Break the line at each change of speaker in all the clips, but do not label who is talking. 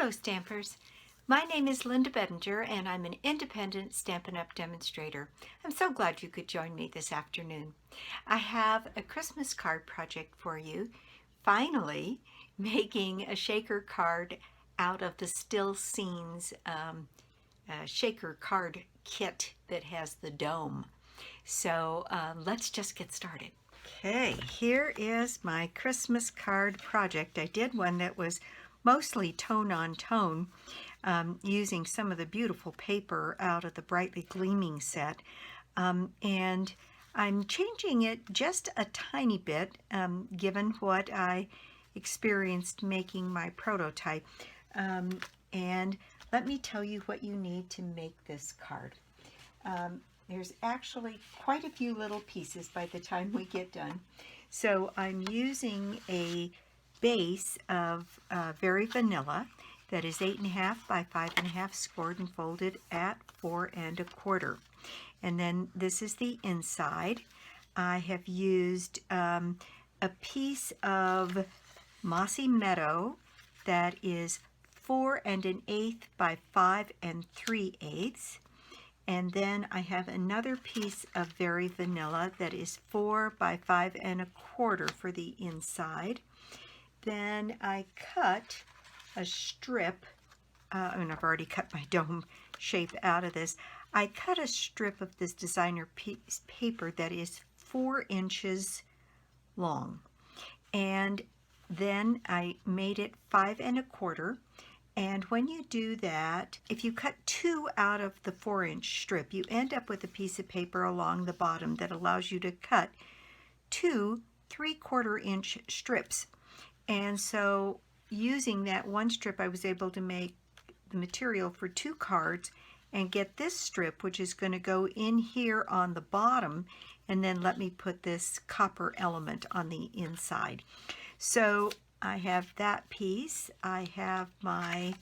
Hello Stampers! My name is Linda Bedinger and I'm an independent Stampin' Up! Demonstrator. I'm so glad you could join me this afternoon. I have a Christmas card project for you. Finally, making a shaker card out of the Still Scenes shaker card kit that has the dome. So let's just get started. Okay, here is my Christmas card project. I did one that was mostly tone on tone, using some of the beautiful paper out of the Brightly Gleaming set, and I'm changing it just a tiny bit given what I experienced making my prototype. And let me tell you what you need to make this card. There's actually quite a few little pieces by the time we get done. So I'm using a base of Very Vanilla that is 8.5 by 5.5 scored and folded at 4 1/4. And then this is the inside. I have used a piece of Mossy Meadow that is 4 1/8 by 5 3/8. And then I have another piece of Very Vanilla that is 4 by 5 1/4 for the inside. Then I cut a strip, and I've already cut my dome shape out of this. I cut a strip of this designer piece paper that is 4 inches long. And then I made it 5 1/4. And when you do that, if you cut 2 out of the 4-inch strip, you end up with a piece of paper along the bottom that allows you to cut 2 3/4 inch strips. And so using that one strip, I was able to make the material for 2 cards and get this strip, which is going to go in here on the bottom, and then let me put this copper element on the inside. So I have that piece. I have my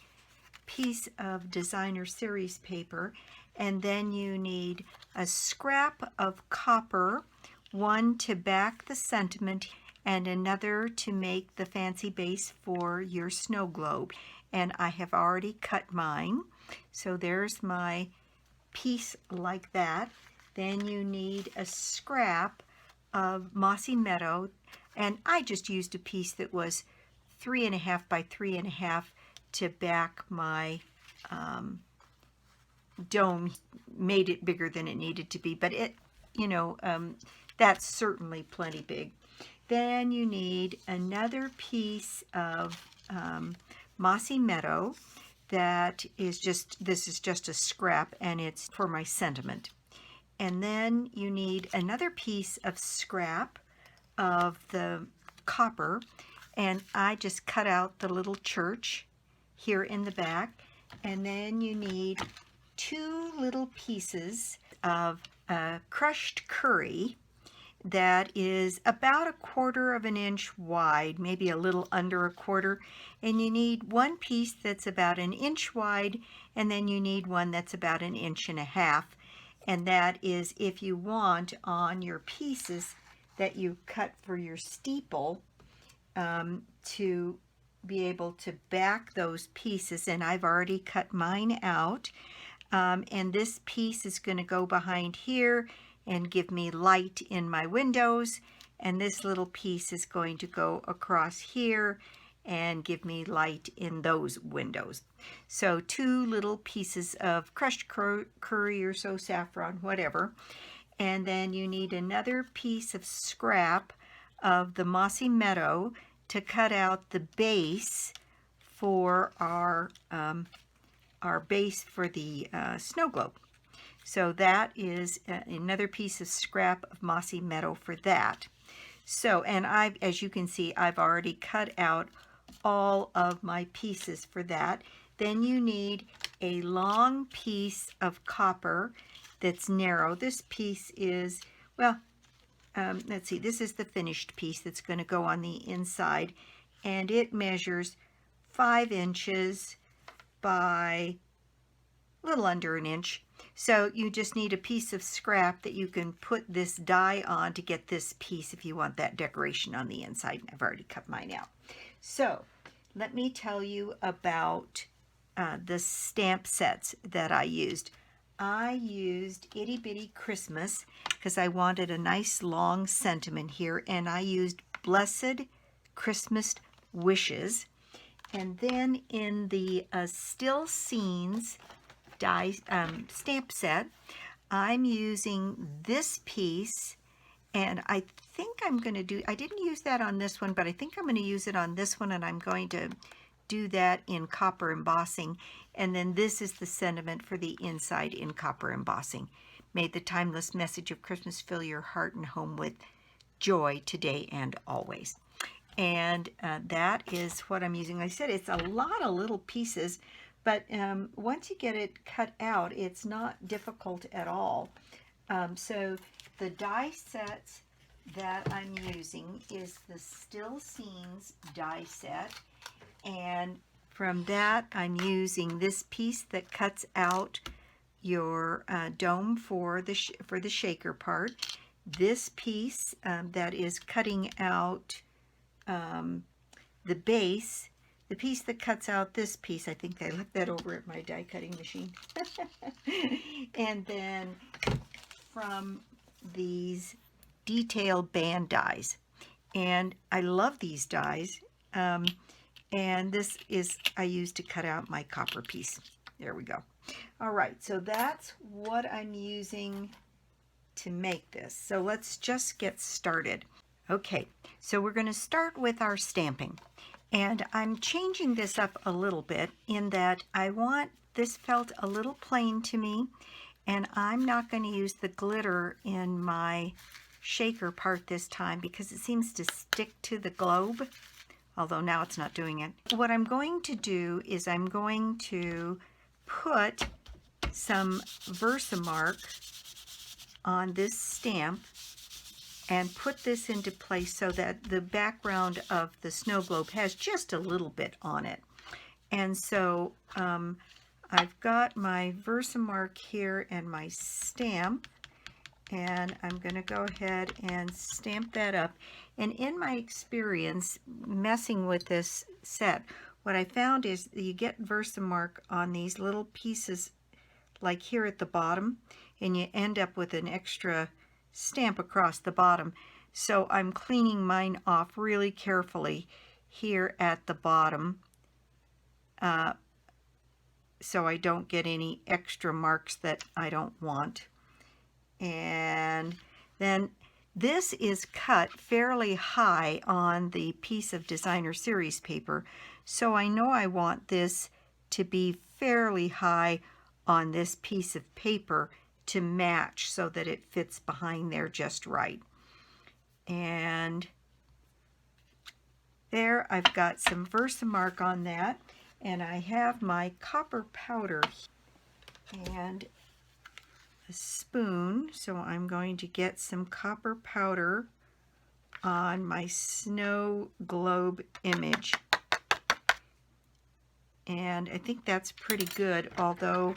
piece of designer series paper, and then you need a scrap of copper, one to back the sentiment and another to make the fancy base for your snow globe. And I have already cut mine. So there's my piece like that. Then you need a scrap of Mossy Meadow, and I just used a piece that was 3.5 by 3.5 to back my dome. Made it bigger than it needed to be, but it, that's certainly plenty big. Then you need another piece of Mossy Meadow that is this is just a scrap, and it's for my sentiment. And then you need another piece of scrap of the copper, and I just cut out the little church here in the back. And then you need 2 little pieces of crushed curry that is about 1/4 inch wide, maybe a little under 1/4, and you need one piece that's about 1 inch wide, and then you need one that's about 1.5 inches, and that is if you want on your pieces that you cut for your steeple to be able to back those pieces. And I've already cut mine out, and this piece is going to go behind here and give me light in my windows, and this little piece is going to go across here and give me light in those windows. So 2 little pieces of crushed curry or so, saffron, whatever. And then you need another piece of scrap of the Mossy Meadow to cut out the base for our base for the snow globe. So that is another piece of scrap of Mossy Meadow for that. So, and as you can see, I've already cut out all of my pieces for that. Then you need a long piece of copper that's narrow. This piece is, well, let's see, this is the finished piece that's going to go on the inside, and it measures 5 inches by a little under 1 inch. So you just need a piece of scrap that you can put this die on to get this piece if you want that decoration on the inside. I've already cut mine out. So let me tell you about the stamp sets that I used. I used Itty Bitty Christmas because I wanted a nice long sentiment here, and I used Blessed Christmas Wishes. And then in the Still Scenes stamp set, I'm using this piece, and I think I'm going to do, I didn't use that on this one, but I think I'm going to use it on this one, and I'm going to do that in copper embossing. And then this is the sentiment for the inside in copper embossing. May the timeless message of Christmas fill your heart and home with joy today and always. And that is what I'm using. Like I said, it's a lot of little pieces, but once you get it cut out, it's not difficult at all. So the die sets that I'm using is the Still Scenes die set, and from that I'm using this piece that cuts out your dome for the shaker part. This piece that is cutting out the base, the piece that cuts out this piece. I think I left that over at my die cutting machine. And then from these detail band dies, and I love these dies, and this is I use to cut out my copper piece. There we go. All right, so that's what I'm using to make this. So let's just get started. Okay, so we're going to start with our stamping, and I'm changing this up a little bit in that I want this felt a little plain to me, and I'm not going to use the glitter in my shaker part this time because it seems to stick to the globe, although now it's not doing it. What I'm going to do is I'm going to put some Versamark on this stamp and put this into place so that the background of the snow globe has just a little bit on it. And so I've got my Versamark here and my stamp, and I'm going to go ahead and stamp that up. And in my experience messing with this set, what I found is you get Versamark on these little pieces like here at the bottom, and you end up with an extra stamp across the bottom. So I'm cleaning mine off really carefully here at the bottom so I don't get any extra marks that I don't want. And then this is cut fairly high on the piece of designer series paper, so I know I want this to be fairly high on this piece of paper to match so that it fits behind there just right. And there I've got some Versamark on that, and I have my copper powder and a spoon, so I'm going to get some copper powder on my snow globe image, and I think that's pretty good, although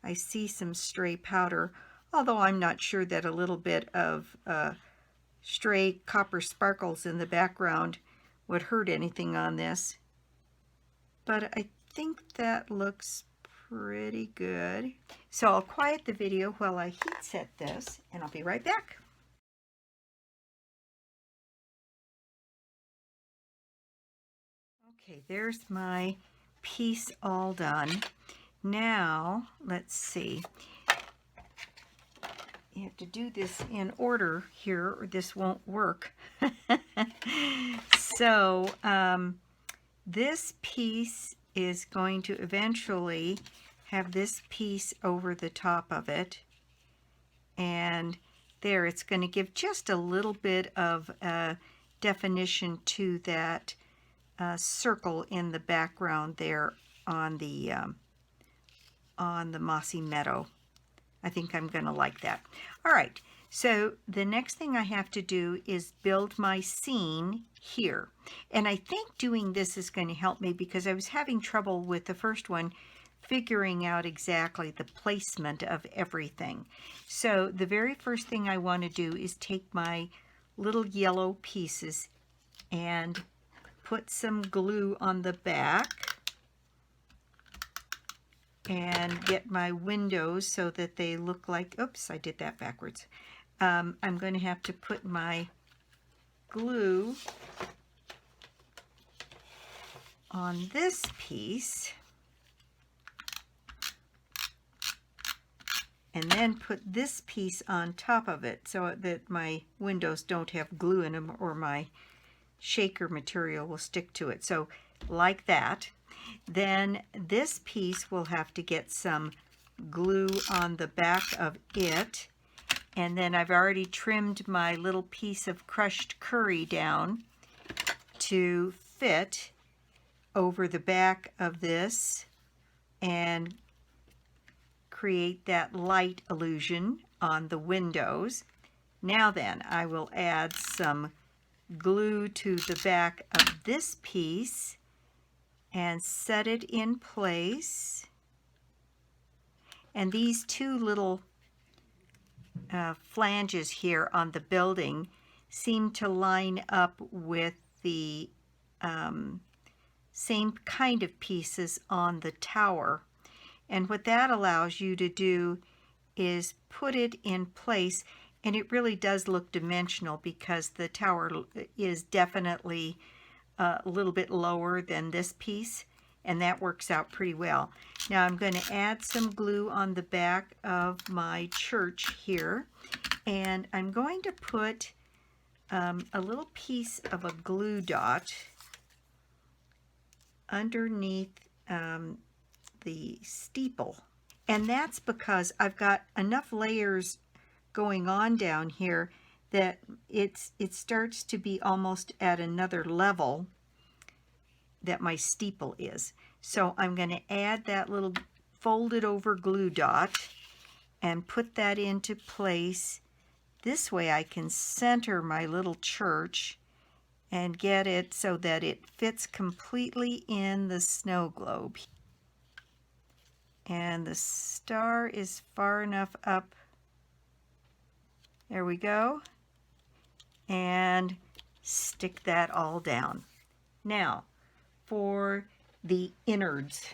I see some stray powder, although I'm not sure that a little bit of stray copper sparkles in the background would hurt anything on this. But I think that looks pretty good. So I'll quiet the video while I heat set this, and I'll be right back. Okay, there's my piece all done. Now, let's see. You have to do this in order here or this won't work. So, this piece is going to eventually have this piece over the top of it. And there, it's going to give just a little bit of definition to that circle in the background there on the Mossy Meadow. I think I'm going to like that. All right, so the next thing I have to do is build my scene here. And I think doing this is going to help me because I was having trouble with the first one figuring out exactly the placement of everything. So the very first thing I want to do is take my little yellow pieces and put some glue on the back. and get my windows so that they look like, oops, I did that backwards. I'm going to have to put my glue on this piece and then put this piece on top of it so that my windows don't have glue in them or my shaker material will stick to it. So like that. Then this piece will have to get some glue on the back of it. And then I've already trimmed my little piece of crushed curry down to fit over the back of this and create that light illusion on the windows. Now then, I will add some glue to the back of this piece and set it in place. And these two little flanges here on the building seem to line up with the same kind of pieces on the tower. And what that allows you to do is put it in place, and it really does look dimensional because the tower is definitely a little bit lower than this piece, and that works out pretty well. Now I'm going to add some glue on the back of my church here, and I'm going to put a little piece of a glue dot underneath the steeple. And that's because I've got enough layers going on down here that it starts to be almost at another level that my steeple is. So I'm going to add that little folded over glue dot and put that into place. This way I can center my little church and get it so that it fits completely in the snow globe. And the star is far enough up. There we go. And stick that all down. Now, for the innards,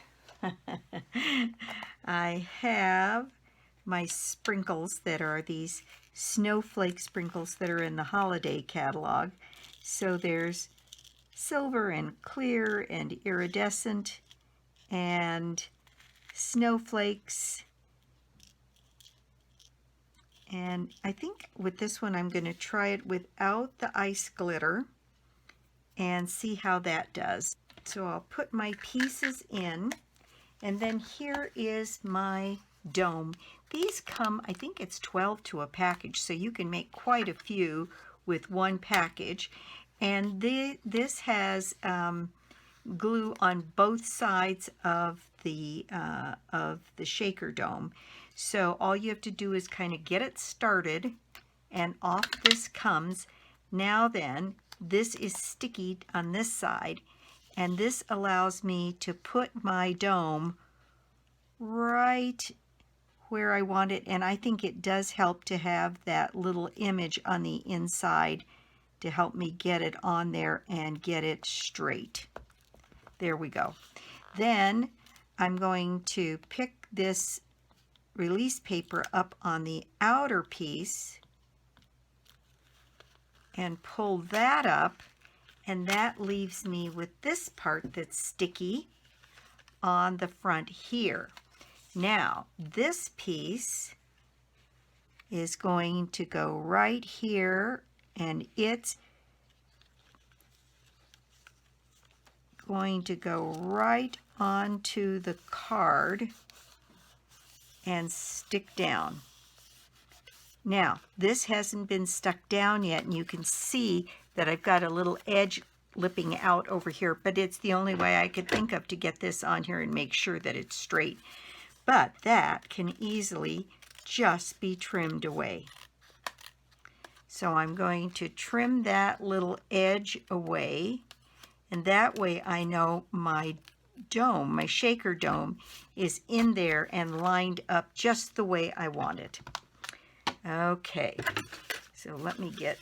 I have my sprinkles that are these snowflake sprinkles that are in the holiday catalog. So there's silver and clear and iridescent and snowflakes. And I think with this one I'm going to try it without the ice glitter and see how that does. So I'll put my pieces in, and then here is my dome. These come, I think it's 12 to a package, so you can make quite a few with one package. And this has glue on both sides of the shaker dome. So all you have to do is kind of get it started, and off this comes. Now then, this is sticky on this side, and this allows me to put my dome right where I want it. And I think it does help to have that little image on the inside to help me get it on there and get it straight. There we go. Then I'm going to pick this release paper up on the outer piece and pull that up, and that leaves me with this part that's sticky on the front here. Now this piece is going to go right here, and it's going to go right onto the card and stick down. Now this hasn't been stuck down yet, and you can see that I've got a little edge lipping out over here, but it's the only way I could think of to get this on here and make sure that it's straight. But that can easily just be trimmed away. So I'm going to trim that little edge away, and that way I know my dome, my shaker dome, is in there and lined up just the way I want it. Okay, so let me get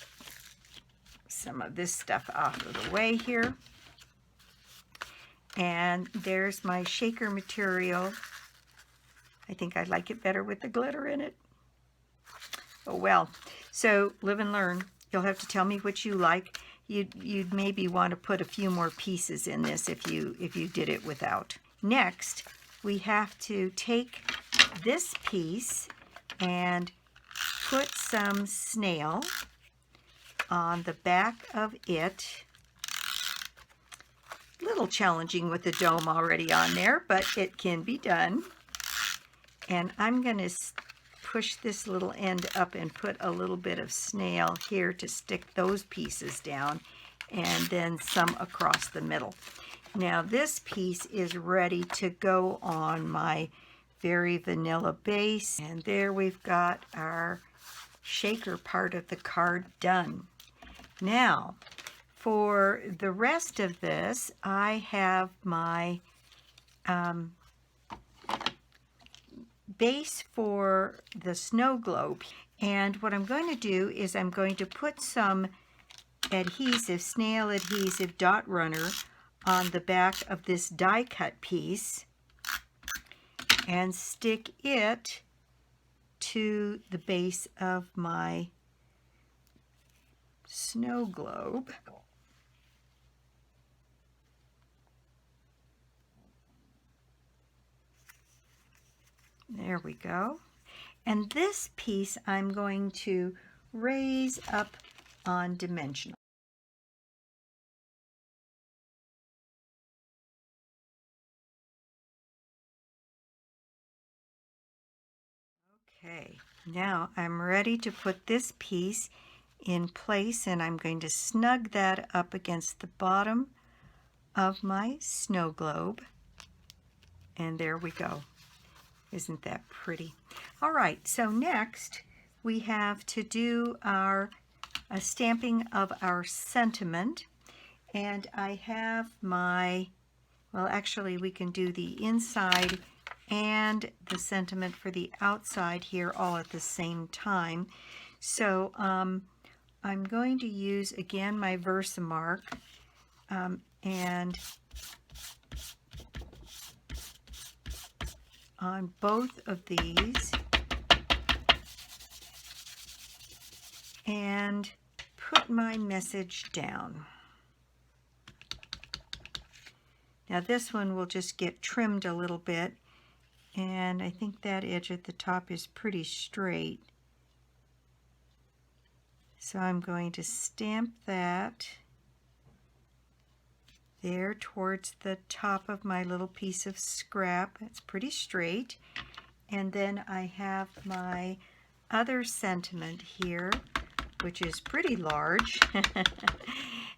some of this stuff off of the way here. And there's my shaker material I think I like it better with the glitter in it. Oh well. So live and learn. You'll have to tell me what you like. You'd maybe want to put a few more pieces in this if you did it without. Next, we have to take this piece and put some snail on the back of it. A little challenging with the dome already on there, but it can be done. And I'm going to push this little end up and put a little bit of snail here to stick those pieces down, and then some across the middle. Now this piece is ready to go on my very vanilla base, and there we've got our shaker part of the card done. Now for the rest of this, I have my base for the snow globe, and what I'm going to do is I'm going to put some adhesive, snail adhesive dot runner on the back of this die cut piece and stick it to the base of my snow globe. There we go. And this piece I'm going to raise up on dimensional. Okay, now I'm ready to put this piece in place, and I'm going to snug that up against the bottom of my snow globe. And there we go. Isn't that pretty? All right, so next we have to do our stamping of our sentiment. And I have my, well, actually we can do the inside and the sentiment for the outside here all at the same time. So I'm going to use again my Versamark and on both of these, and put my message down. Now this one will just get trimmed a little bit, and I think that edge at the top is pretty straight. So I'm going to stamp that there towards the top of my little piece of scrap. It's pretty straight. And then I have my other sentiment here, which is pretty large.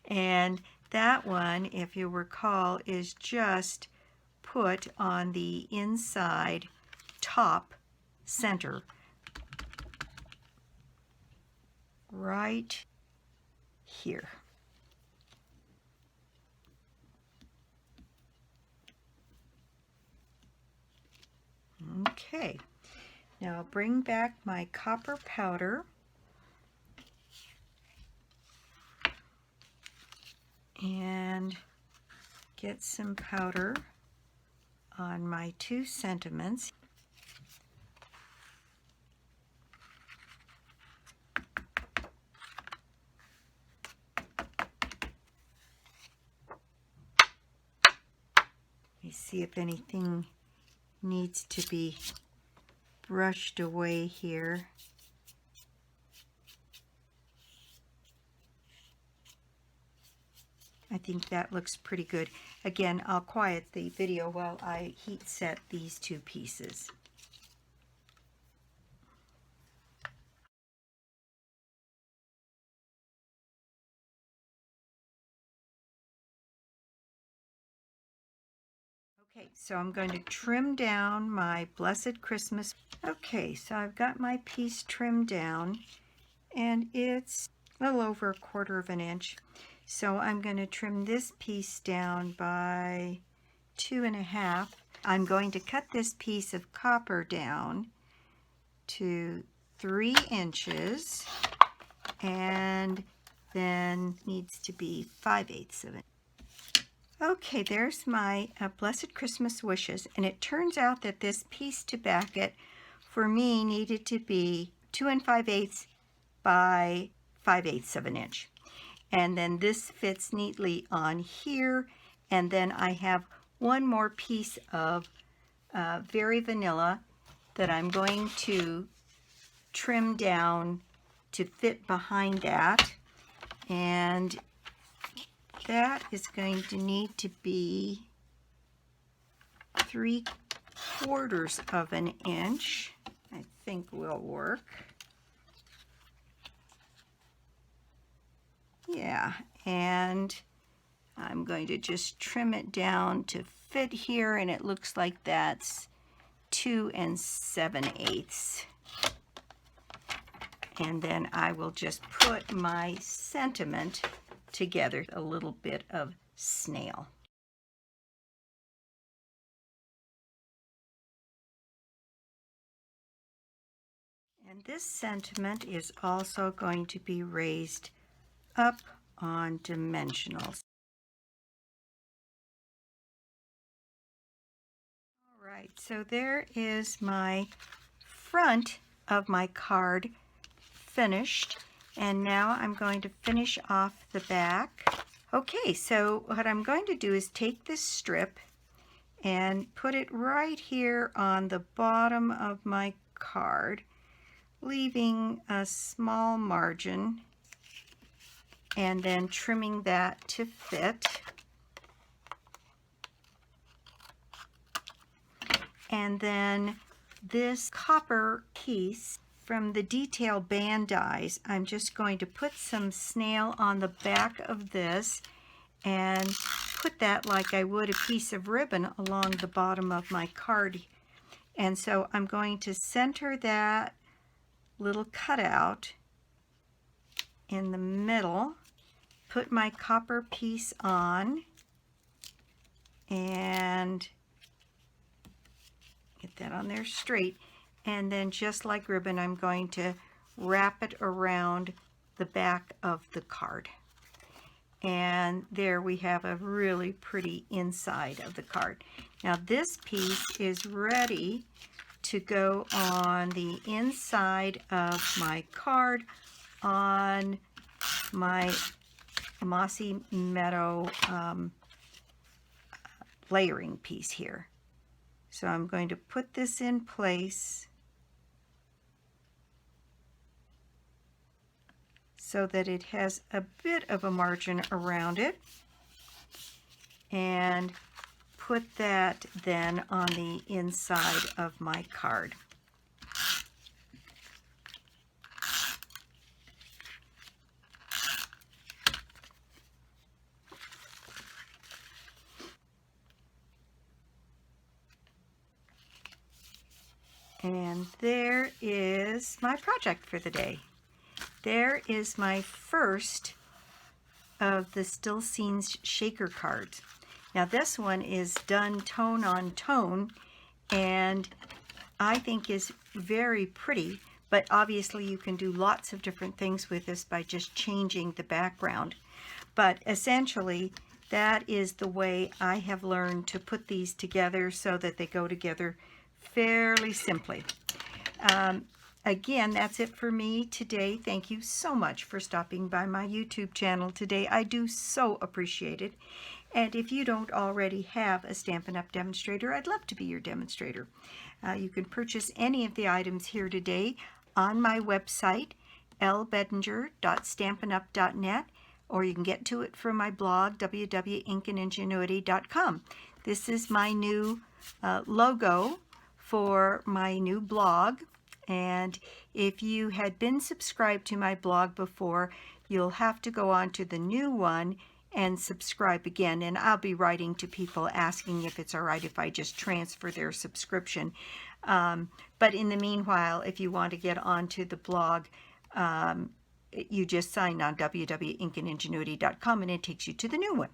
And that one, if you recall, is just put on the inside top center, right here. Okay, now I'll bring back my copper powder and get some powder on my two sentiments. Let me see if anything needs to be brushed away here. I think that looks pretty good. Again, I'll quiet the video while I heat set these two pieces. Okay, so I'm going to trim down my Blessed Christmas. Okay, so I've got my piece trimmed down, and it's a little over 1/4 of an inch. So I'm going to trim this piece down by 2.5. I'm going to cut this piece of copper down to 3 inches, and then needs to be 5/8 of it. Okay, there's my Blessed Christmas Wishes, and it turns out that this piece to back it for me needed to be 2 5/8 by 5/8 of an inch. And then this fits neatly on here, and then I have one more piece of Very Vanilla that I'm going to trim down to fit behind that, and that is going to need to be 3/4 of an inch. I think will work. Yeah, and I'm going to just trim it down to fit here, and it looks like that's 2 7/8. And then I will just put my sentiment together, a little bit of snail. And this sentiment is also going to be raised up on dimensionals. All right, so there is my front of my card finished, and now I'm going to finish off the back. Okay, so what I'm going to do is take this strip and put it right here on the bottom of my card, leaving a small margin, and then trimming that to fit. And then this copper piece from the detail band dies, I'm just going to put some snail on the back of this and put that like I would a piece of ribbon along the bottom of my card. And so I'm going to center that little cutout in the middle, put my copper piece on, and get that on there straight. And then just like ribbon, I'm going to wrap it around the back of the card. And there we have a really pretty inside of the card. Now this piece is ready to go on the inside of my card on my Mossy Meadow layering piece here. So I'm going to put this in place so that it has a bit of a margin around it, and put that then on the inside of my card. And there is my project for the day. There is my first of the Still Scenes shaker cards. Now this one is done tone on tone, and I think is very pretty, but obviously you can do lots of different things with this by just changing the background. But essentially that is the way I have learned to put these together so that they go together fairly simply. Again, that's it for me today. Thank you so much for stopping by my YouTube channel today. I do so appreciate it. And if you don't already have a Stampin' Up! Demonstrator, I'd love to be your demonstrator. You can purchase any of the items here today on my website, lbedinger.stampinup.net, or you can get to it from my blog, www.ingenuity.com. This is my new logo for my new blog, and if you had been subscribed to my blog before, you'll have to go on to the new one and subscribe again, and I'll be writing to people asking if it's all right if I just transfer their subscription. But in the meanwhile, if you want to get onto the blog, you just sign on www.ingenuity.com and it takes you to the new one.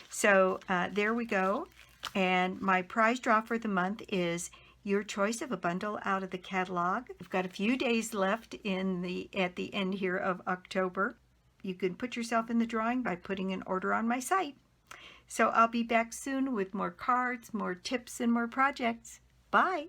So there we go. And my prize draw for the month is your choice of a bundle out of the catalog. We've got a few days left at the end here of October. You can put yourself in the drawing by putting an order on my site. So I'll be back soon with more cards, more tips, and more projects. Bye!